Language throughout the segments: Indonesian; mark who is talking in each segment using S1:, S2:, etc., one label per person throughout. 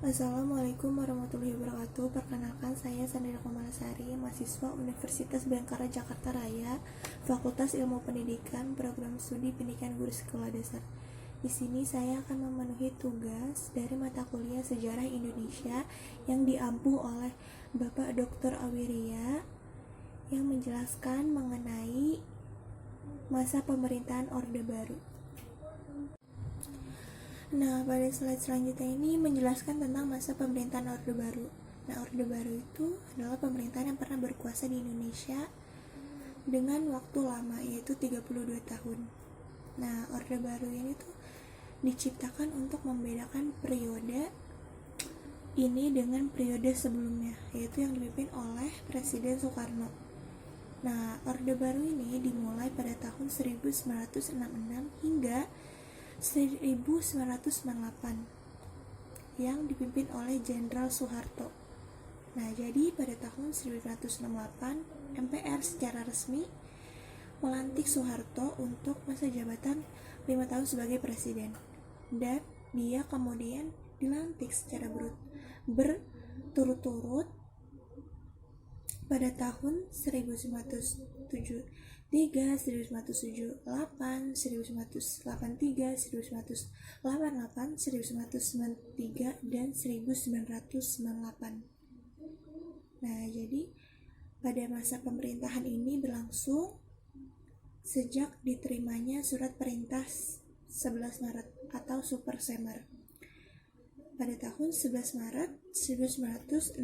S1: Assalamualaikum warahmatullahi wabarakatuh. Perkenalkan, saya Sandra Komalasari, mahasiswa Universitas Bhayangkara Jakarta Raya, Fakultas Ilmu Pendidikan, Program Studi Pendidikan Guru Sekolah Dasar. Di sini saya akan memenuhi tugas dari mata kuliah Sejarah Indonesia yang diampu oleh Bapak Dr. Awiria yang menjelaskan mengenai masa pemerintahan Orde Baru. Nah, pada slide selanjutnya ini menjelaskan tentang masa pemerintahan Orde Baru. Nah, Orde Baru itu adalah pemerintahan yang pernah berkuasa di Indonesia dengan waktu lama, yaitu 32 tahun. Nah, Orde Baru ini tuh diciptakan untuk membedakan periode ini dengan periode sebelumnya, yaitu yang dipimpin oleh Presiden Soekarno. Nah, Orde Baru ini dimulai pada tahun 1966 hingga 1998 yang dipimpin oleh Jenderal Soeharto. Nah, jadi pada tahun 1968 MPR secara resmi melantik Soeharto untuk masa jabatan 5 tahun sebagai presiden, dan dia kemudian dilantik secara berturut-turut pada tahun 1973, 1978, 1983, 1988, 1993, dan 1998. Nah, jadi pada masa pemerintahan ini berlangsung sejak diterimanya surat perintah 11 Maret atau Super Semar pada tahun 11 Maret 1966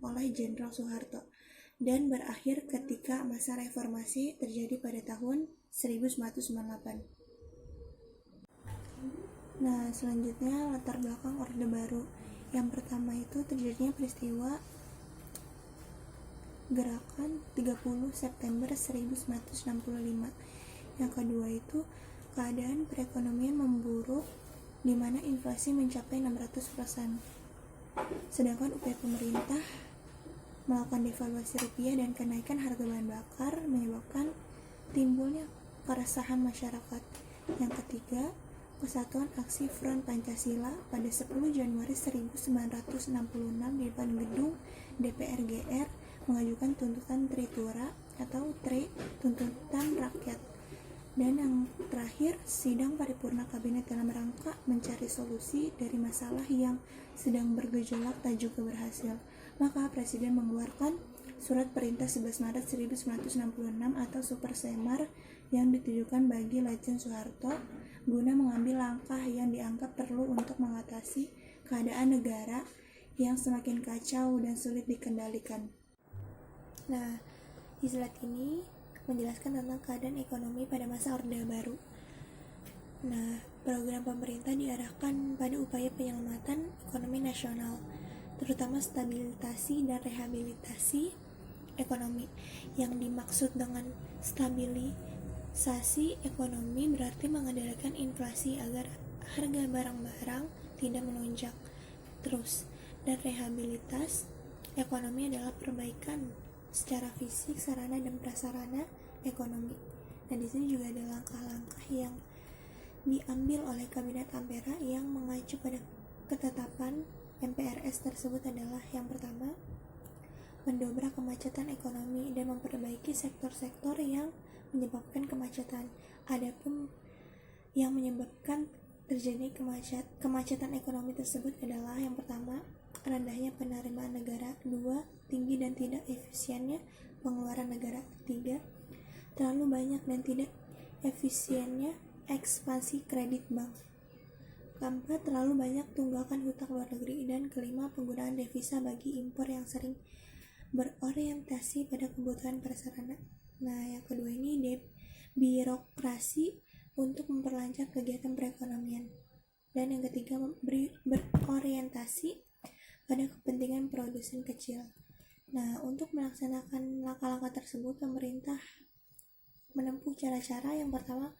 S1: oleh Jenderal Soeharto, dan berakhir ketika masa reformasi terjadi pada tahun 1998. Nah, selanjutnya latar belakang Orde Baru. Yang pertama itu terjadinya peristiwa gerakan 30 September 1965. Yang kedua itu keadaan perekonomian memburuk di mana inflasi mencapai 600%. Sedangkan upaya pemerintah melakukan devaluasi rupiah dan kenaikan harga bahan bakar menyebabkan timbulnya keresahan masyarakat. Yang ketiga, kesatuan aksi Front Pancasila pada 10 Januari 1966 di depan gedung DPR GR mengajukan tuntutan Tritura atau TRI, tuntutan rakyat. Dan yang terakhir, sidang paripurna kabinet dalam rangka mencari solusi dari masalah yang sedang bergejolak tak juga berhasil. Maka Presiden mengeluarkan surat perintah 11 Maret 1966 atau Super Semar yang ditujukan bagi Letjen Soeharto guna mengambil langkah yang dianggap perlu untuk mengatasi keadaan negara yang semakin kacau dan sulit dikendalikan. Nah, di slide ini menjelaskan tentang keadaan ekonomi pada masa Orde Baru. Nah, program pemerintah diarahkan pada upaya penyelamatan ekonomi nasional, terutama stabilisasi dan rehabilitasi ekonomi. Yang dimaksud dengan stabilisasi ekonomi berarti mengendalikan inflasi agar harga barang-barang tidak melonjak terus, dan rehabilitas ekonomi adalah perbaikan secara fisik, sarana dan prasarana ekonomi. Nah, di sini juga ada langkah-langkah yang diambil oleh Kabinet Ampera yang mengacu pada ketetapan MPRS tersebut adalah: yang pertama, mendobrak kemacetan ekonomi dan memperbaiki sektor-sektor yang menyebabkan kemacetan. Adapun yang menyebabkan terjadi kemacetan ekonomi tersebut adalah: yang pertama, rendahnya penerimaan negara; dua, tinggi dan tidak efisiennya pengeluaran negara; tiga, terlalu banyak dan tidak efisiennya ekspansi kredit bank; keempat, terlalu banyak tunggakan hutang luar negeri; dan kelima, penggunaan devisa bagi impor yang sering berorientasi pada kebutuhan prasarana. Nah, yang kedua ini birokrasi untuk memperlancar kegiatan perekonomian. Dan yang ketiga, berorientasi pada kepentingan produsen kecil. Nah, untuk melaksanakan langkah-langkah tersebut, pemerintah menempuh cara-cara. Yang pertama,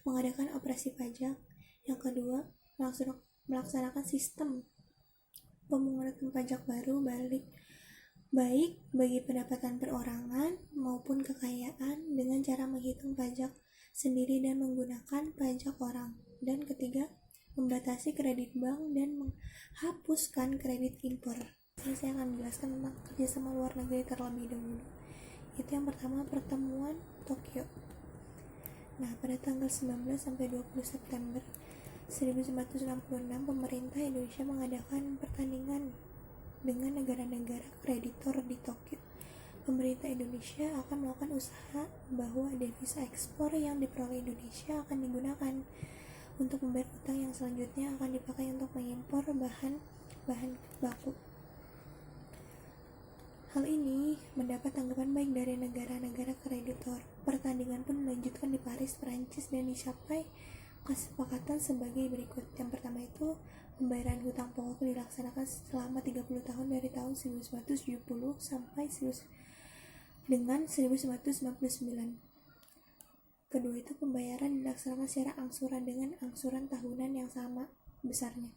S1: mengadakan operasi pajak. Yang kedua, melaksanakan sistem pemungutan pajak baru baik bagi pendapatan perorangan maupun kekayaan dengan cara menghitung pajak sendiri dan menggunakan pajak orang. Dan ketiga, membatasi kredit bank, dan menghapuskan kredit impor. Ini saya akan menjelaskan tentang kerjasama luar negeri terlebih dahulu. Itu yang pertama, pertemuan Tokyo. Nah, pada tanggal 19 sampai 20 September 1966, pemerintah Indonesia mengadakan pertandingan dengan negara-negara kreditor di Tokyo. Pemerintah Indonesia akan melakukan usaha bahwa devisa ekspor yang diperoleh Indonesia akan digunakan untuk membayar utang yang selanjutnya akan dipakai untuk mengimpor bahan baku. Hal ini mendapat tanggapan baik dari negara-negara kreditor. Pertandingan pun dilanjutkan di Paris, Prancis, dan dicapai kesepakatan sebagai berikut. Yang pertama itu, pembayaran hutang pokok dilaksanakan selama 30 tahun dari tahun 1970 sampai dengan 1999. Kedua itu, pembayaran dilaksanakan secara angsuran dengan angsuran tahunan yang sama besarnya.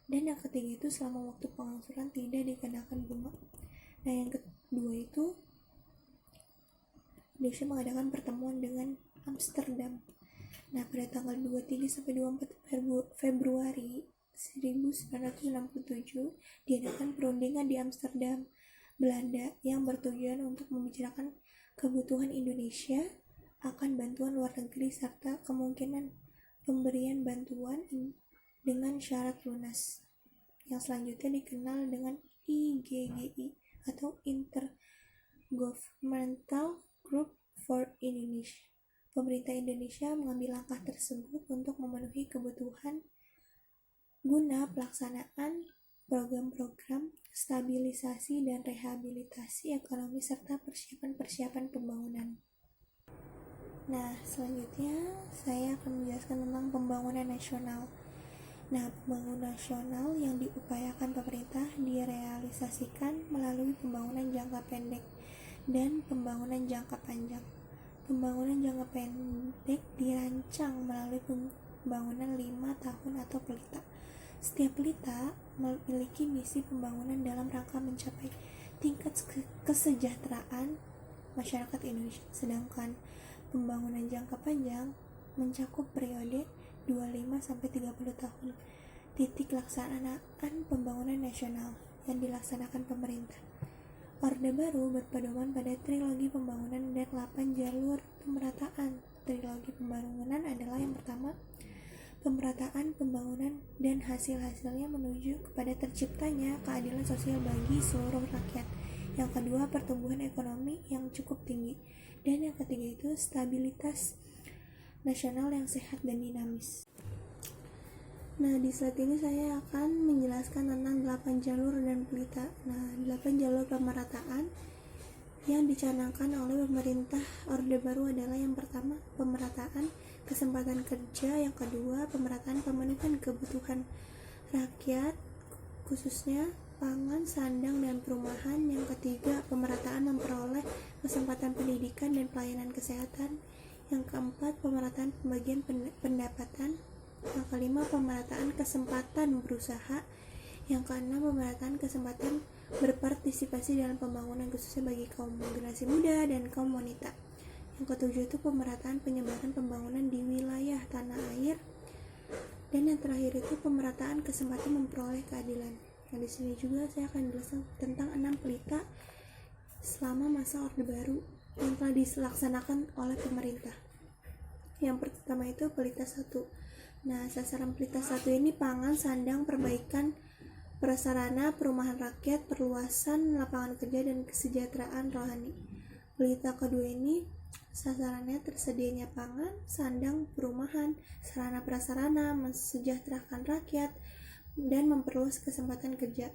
S1: Dan yang ketiga itu, selama waktu pengangsuran tidak dikenakan bunga. Nah, yang kedua itu, Indonesia mengadakan pertemuan dengan Amsterdam. Nah, pada tanggal 23 sampai 24 Februari 1967 diadakan perundingan di Amsterdam, Belanda, yang bertujuan untuk membicarakan kebutuhan Indonesia akan bantuan luar negeri serta kemungkinan pemberian bantuan dengan syarat lunas, yang selanjutnya dikenal dengan IGGI atau Intergovernmental Group for Indonesia. Pemerintah Indonesia mengambil langkah tersebut untuk memenuhi kebutuhan guna pelaksanaan program-program stabilisasi dan rehabilitasi ekonomi serta persiapan pembangunan. Nah, selanjutnya saya akan menjelaskan tentang pembangunan nasional. Nah, pembangunan nasional yang diupayakan pemerintah direalisasikan melalui pembangunan jangka pendek dan pembangunan jangka panjang. Pembangunan jangka pendek dirancang melalui pembangunan 5 tahun atau pelita. Setiap pelita memiliki misi pembangunan dalam rangka mencapai tingkat kesejahteraan masyarakat Indonesia. Sedangkan pembangunan jangka panjang mencakup periode 25-30 tahun. Titik laksanaan pembangunan nasional yang dilaksanakan pemerintah. Orde Baru berpedoman pada trilogi pembangunan dan 8 jalur pemerataan. Trilogi pembangunan adalah yang pertama, pemerataan pembangunan dan hasil-hasilnya menuju kepada terciptanya keadilan sosial bagi seluruh rakyat. Yang kedua, pertumbuhan ekonomi yang cukup tinggi. Dan yang ketiga itu, stabilitas nasional yang sehat dan dinamis. Nah, di slide ini saya akan menjelaskan tentang 8 jalur dan pelita. Nah, 8 jalur pemerataan yang dicanangkan oleh pemerintah Orde Baru adalah yang pertama, pemerataan kesempatan kerja, yang kedua, pemerataan pemenuhan kebutuhan rakyat, khususnya pangan, sandang, dan perumahan, yang ketiga, pemerataan memperoleh kesempatan pendidikan dan pelayanan kesehatan, yang keempat, pemerataan pembagian pendapatan, yang kelima, pemerataan kesempatan berusaha, yang keenam, pemerataan kesempatan berpartisipasi dalam pembangunan khususnya bagi kaum generasi muda dan kaum wanita. Yang ketujuh itu pemerataan penyebaran pembangunan di wilayah tanah air, dan yang terakhir itu pemerataan kesempatan memperoleh keadilan. Nah, di sini juga saya akan jelaskan tentang 6 pelita selama masa Orde Baru yang telah dilaksanakan oleh pemerintah. Yang pertama itu pelita 1. Nah, sasaran pelita 1 ini pangan, sandang, perbaikan prasarana, perumahan rakyat, perluasan lapangan kerja, dan kesejahteraan rohani. Pelita kedua ini sasarannya tersedianya pangan, sandang, perumahan, sarana prasarana, mensejahterakan rakyat, dan memperluas kesempatan kerja.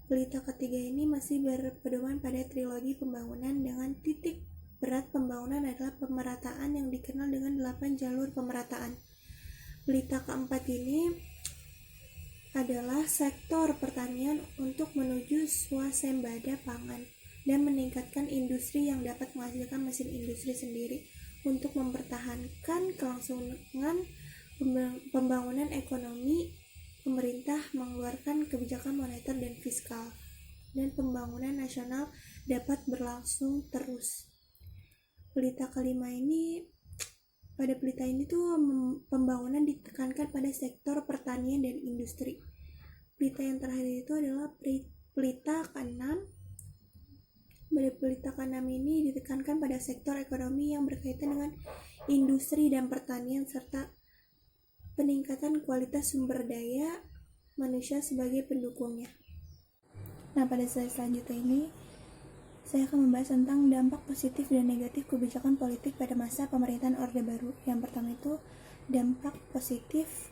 S1: Pelita ketiga ini masih berpedoman pada trilogi pembangunan dengan titik berat pembangunan adalah pemerataan yang dikenal dengan 8 jalur pemerataan. Pelita keempat ini adalah sektor pertanian untuk menuju swasembada pangan dan meningkatkan industri yang dapat menghasilkan mesin industri sendiri untuk mempertahankan kelangsungan pembangunan ekonomi. Pemerintah mengeluarkan kebijakan moneter dan fiskal, dan pembangunan nasional dapat berlangsung terus. Pelita kelima ini pada pelita ini tuh pembangunan ditekankan pada sektor pertanian dan industri. Pelita yang terakhir itu adalah pelita ke-6. Pada pelita ke-6 ini ditekankan pada sektor ekonomi yang berkaitan dengan industri dan pertanian serta peningkatan kualitas sumber daya manusia sebagai pendukungnya. Nah, pada slide selanjutnya ini saya akan membahas tentang dampak positif dan negatif kebijakan politik pada masa pemerintahan Orde Baru. Yang pertama itu dampak positif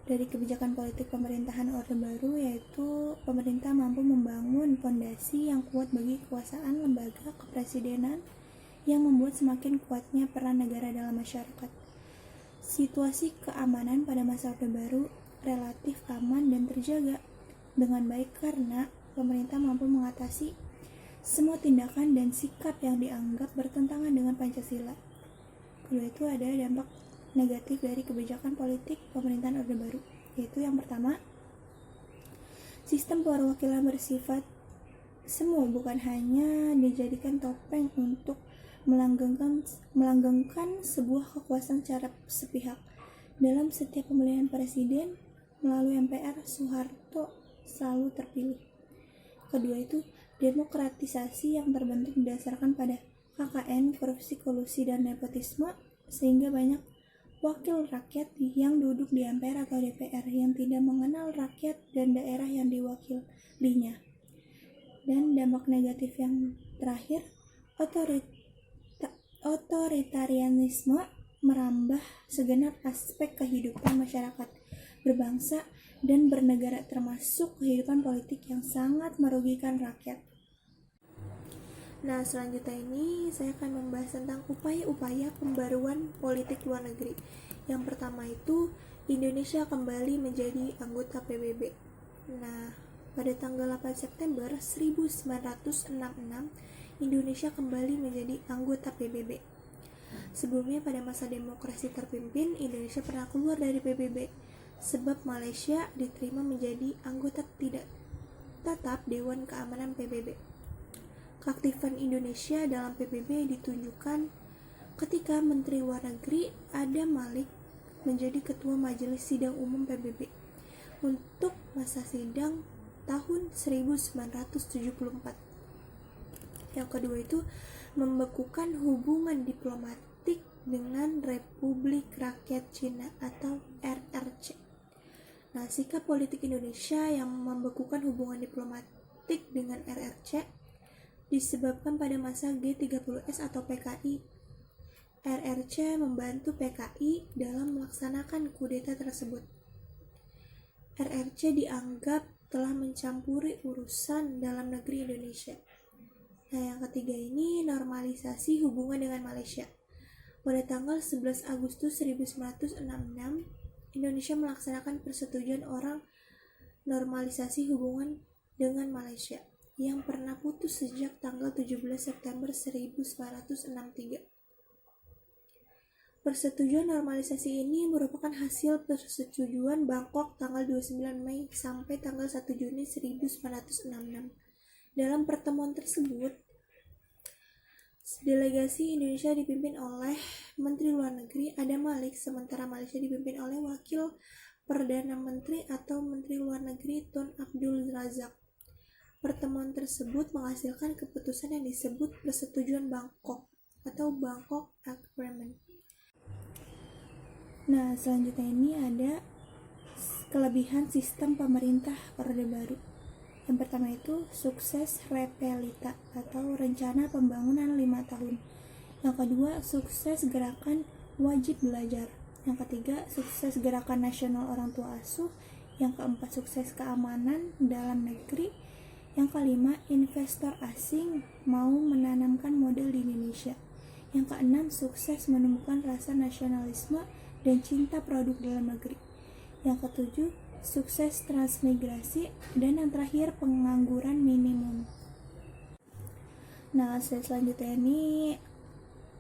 S1: dari kebijakan politik pemerintahan Orde Baru, yaitu pemerintah mampu membangun fondasi yang kuat bagi kekuasaan lembaga kepresidenan yang membuat semakin kuatnya peran negara dalam masyarakat. Situasi keamanan pada masa Orde Baru relatif aman dan terjaga dengan baik karena pemerintah mampu mengatasi semua tindakan dan sikap yang dianggap bertentangan dengan Pancasila. Kedua itu ada dampak negatif dari kebijakan politik pemerintahan Orde Baru, yaitu yang pertama, sistem perwakilan bersifat semu, bukan hanya dijadikan topeng untuk melanggengkan sebuah kekuasaan secara sepihak. Dalam setiap pemilihan presiden melalui MPR, Soeharto selalu terpilih. Kedua itu demokratisasi yang terbentuk didasarkan pada KKN, korupsi, kolusi, dan nepotisme, sehingga banyak wakil rakyat yang duduk di MPR atau DPR yang tidak mengenal rakyat dan daerah yang diwakilinya. Dan dampak negatif yang terakhir, otoritarianisme merambah segenap aspek kehidupan masyarakat berbangsa dan bernegara, termasuk kehidupan politik yang sangat merugikan rakyat. Nah, selanjutnya ini saya akan membahas tentang upaya-upaya pembaruan politik luar negeri. Yang pertama itu, Indonesia kembali menjadi anggota PBB. Nah, pada tanggal 8 September 1966, Indonesia kembali menjadi anggota PBB. Sebelumnya pada masa demokrasi terpimpin, Indonesia pernah keluar dari PBB, sebab Malaysia diterima menjadi anggota tidak tetap Dewan Keamanan PBB. Keaktifan Indonesia dalam PBB ditunjukkan ketika Menteri Luar Negeri Adam Malik menjadi Ketua Majelis Sidang Umum PBB untuk masa sidang tahun 1974. Yang kedua itu membekukan hubungan diplomatik dengan Republik Rakyat Cina atau RRC. Nah, sikap politik Indonesia yang membekukan hubungan diplomatik dengan RRC disebabkan pada masa G30S atau PKI. RRC membantu PKI dalam melaksanakan kudeta tersebut. RRC dianggap telah mencampuri urusan dalam negeri Indonesia. Nah, yang ketiga ini normalisasi hubungan dengan Malaysia. Pada tanggal 11 Agustus 1966, Indonesia melaksanakan persetujuan orang normalisasi hubungan dengan Malaysia yang pernah putus sejak tanggal 17 September 1963. Persetujuan normalisasi ini merupakan hasil persetujuan Bangkok tanggal 29 Mei sampai tanggal 1 Juni 1966. Dalam pertemuan tersebut, delegasi Indonesia dipimpin oleh Menteri Luar Negeri Adam Malik, sementara Malaysia dipimpin oleh Wakil Perdana Menteri atau Menteri Luar Negeri Tun Abdul Razak. Pertemuan tersebut menghasilkan keputusan yang disebut Persetujuan Bangkok atau Bangkok Agreement. Nah, selanjutnya ini ada kelebihan sistem pemerintah Orde Baru. Yang pertama itu sukses Repelita atau rencana pembangunan 5 tahun. Yang kedua, sukses gerakan wajib belajar. Yang ketiga, sukses gerakan nasional orang tua asuh. Yang keempat, sukses keamanan dalam negeri. Yang kelima, investor asing mau menanamkan modal di Indonesia. Yang keenam, sukses menumbuhkan rasa nasionalisme dan cinta produk dalam negeri. Yang ketujuh, sukses transmigrasi. Dan yang terakhir, pengangguran minimum. Nah, selanjutnya ini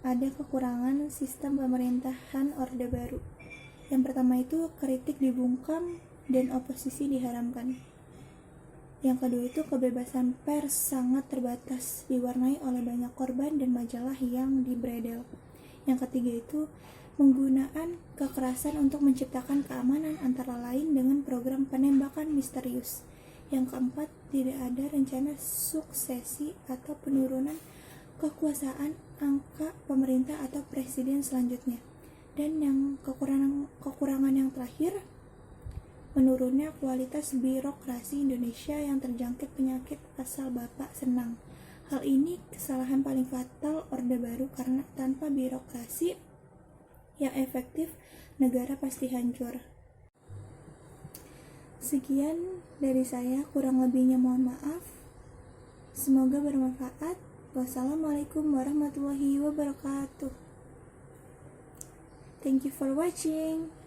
S1: ada kekurangan sistem pemerintahan Orde Baru. Yang pertama itu kritik dibungkam dan oposisi diharamkan. Yang kedua itu kebebasan pers sangat terbatas, diwarnai oleh banyak korban dan majalah yang dibredel. Yang ketiga itu penggunaan kekerasan untuk menciptakan keamanan antara lain dengan program penembakan misterius. Yang keempat, tidak ada rencana suksesi atau penurunan kekuasaan angka pemerintah atau presiden selanjutnya. Dan yang kekurangan yang terakhir, menurunnya kualitas birokrasi Indonesia yang terjangkit penyakit asal Bapak senang. Hal ini kesalahan paling fatal Orde Baru, karena tanpa birokrasi yang efektif, negara pasti hancur. Sekian dari saya, kurang lebihnya mohon maaf. Semoga bermanfaat. Wassalamualaikum warahmatullahi wabarakatuh. Thank you for watching.